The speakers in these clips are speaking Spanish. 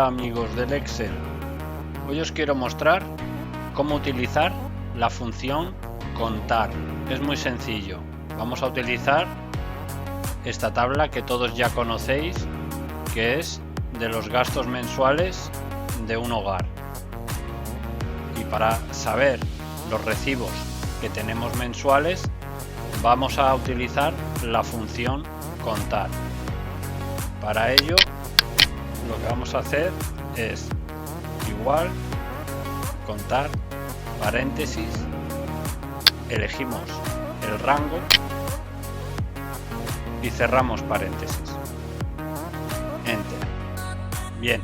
Hola amigos del Excel, hoy os quiero mostrar cómo utilizar la función contar. Es muy sencillo, vamos a utilizar esta tabla que todos ya conocéis, que es de los gastos mensuales de un hogar. Y para saber los recibos que tenemos mensuales, vamos a utilizar la función contar. Para ello, lo que vamos a hacer es igual, contar, paréntesis, elegimos el rango y cerramos paréntesis. Enter. Bien,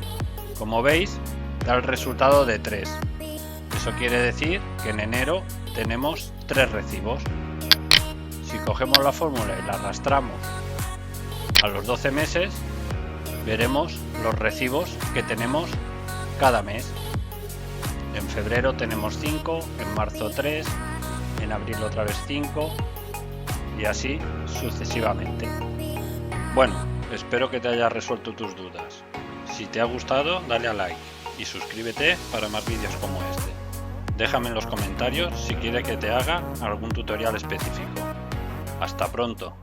como veis, da el resultado de 3. Eso quiere decir que en enero tenemos 3 recibos. Si cogemos la fórmula y la arrastramos a los 12 meses, veremos los recibos que tenemos cada mes. En febrero tenemos 5, en marzo 3, en abril otra vez 5 y así sucesivamente. Bueno, espero que te haya resuelto tus dudas. Si te ha gustado, dale a like y suscríbete para más vídeos como este. Déjame en los comentarios si quieres que te haga algún tutorial específico. Hasta pronto.